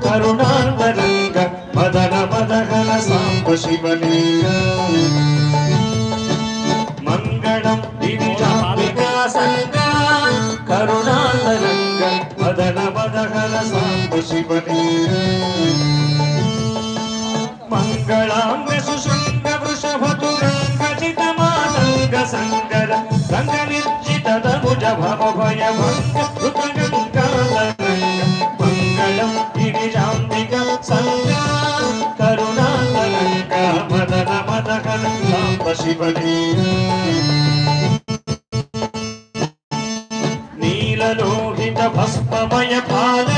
కరుణాంతరంగ మదన మదహన సాంబ శివలింగ మంగళం దివిజాంబికా సంగ కరుణాంతరంగ మదన మదహన సాంబ శివలింగ మంగళాంగ సుశృంగ వృషభతురంగజిత మాతంగ సంగర రంగ నిర్జిత తనుజ భవ భయ భంగ కృతగంగాలంగ మంగళం గిరిజాంబిక సంగ కరుణాంతరంగ మదన మదహన సాంబ శివలింగ నీలలోహిత భస్మమయ పాద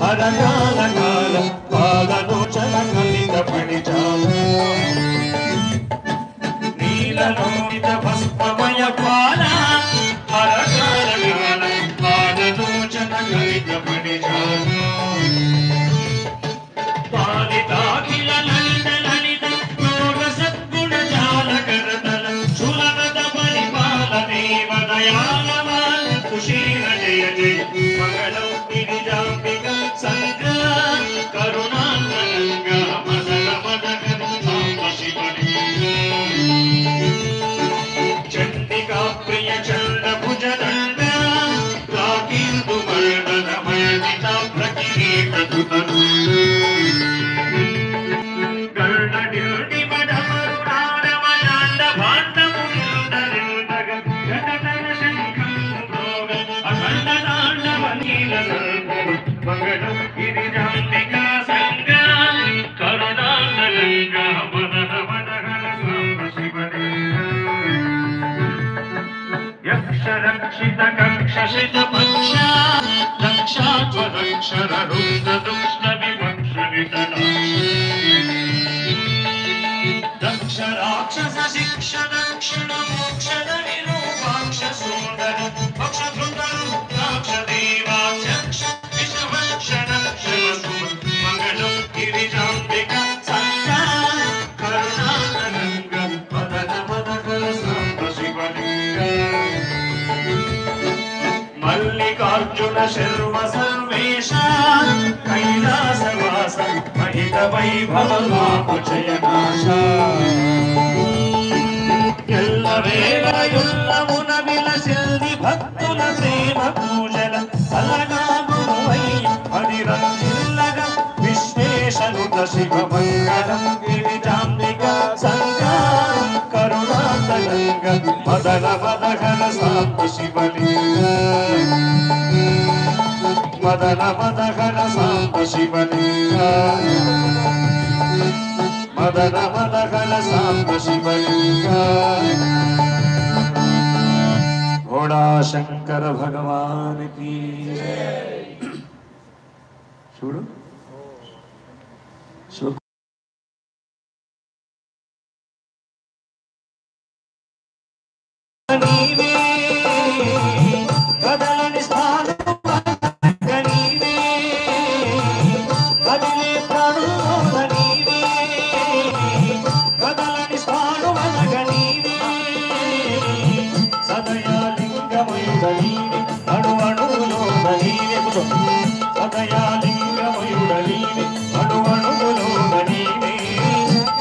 హరకాల కాల పాదలోచన కలిత పణిజాల నీలలోహిత భస్మమయ పాద హరకాల కాల పాదలోచన కలిత పణిజాల పాలితాఖిల లలిత లలిత యోగ సద్గుణ జాల కరతల శూలనద పరిపాల దేవ దయాళమాల కుశీల జయ జయ మంగళం గిరిజాంబిక సంగ కరుణాంతరంగ మదన మదహన సాంబ శివలింగ చండికా ప్రియ చండ భుజదండ రాకీర్దు మర్దన మయదిత ప్రకిరీట ధృతనుండ గర్ణడిల్డి మడమరుడారమయాండ భాండముందరిందగ జగదన శంఖం భోగ అఖండ తాండవ నీల సర్వము మంగళం గిరిజాంబిక సంగ కరుణాంతరంగ మదన మదహన సాంబ శివలింగ యక్ష రక్షిత కక్షిత పక్ష రక్షాధ్వరక్షర రుంద దుష్ణ వివక్ష వితనాక్ష దక్ష రాక్షస శిక్ష దక్షిణ మోక్షద విరూపాక్ష సుందర పక్ష ధృతరు రాక్ష దేవాక్ష విషభక్షణ శివసు మంగళం గిరిజాంబిక సంగ కరుణాంతరంగ మదన మదహన సాంబ శివలింగ మల్లికార్జున శర్వ సర్వేశ కైలాసవాస మహిత వైభవ మాపుచయనాశ ఎల్లవేళ యుల్లమున విలసిల్లి భక్తుల ప్రేమ పూజల అలగా గురువై హరిరంజిల్లగ విశ్వేశనుత శివ మంగళం గిరిజాంబిక సంగ కరుణాంతరంగ మదన మదహన సాంబ శివలింగ మదన మదహన సాంబ శివలింగ మదన మదహన సాంబ శివలింగ భోళా శంకర భగవానికి చూడు నీవే కదలని స్థానం నీవే కదిలే ప్రాణుల నీవే కదలని స్థానం నీవే సదయాలింగమయుడ నీవే అణు అణువులోన నీవే సదయాలింగమయుడ నీవే అణు అణువులోన నీవే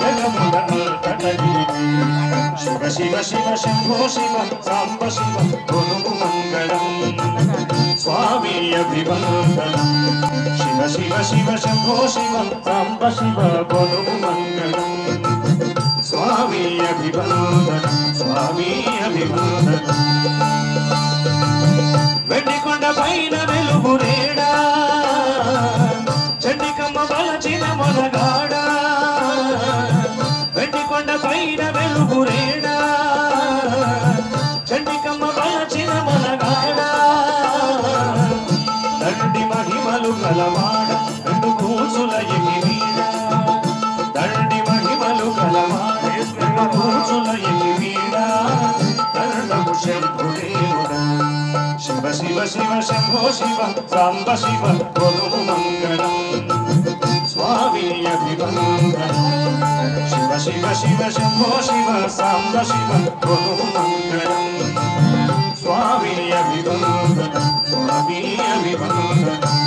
జగముల అంతట నీవే శివ శివ శివ శంభో శివ సాంబ శివ గురు మంగళం స్వామి అభివందనం శివ శివ శివ శంభో శివ సాంబ శివ గురు మంగళం స్వామి అభివందనం స్వామి అభివందనం వెండికొండ పైన వెలుగురేడా చండికమ్మ బలచిన మొనగాడ వెండికొండ పైన వెలుగురేడా చండికమ్మ బలచిన మొనగాడ దండి మహిమలు కలవాడ రెండు కూసుల ఎమి వీడ దండి మహిమలు కలవాడ రెండు కూసుల ఎమి వీడ దండము శంభుదేవుడ శివ శివ శివ శంభో శివ సాంబ శివ గురు మంగళం స్వామి అభివందనం శివ శివ శివ శంభో శివ సాంబ శివ గురు మంగళం స్వామి అభివందనం స్వామి అభివందనం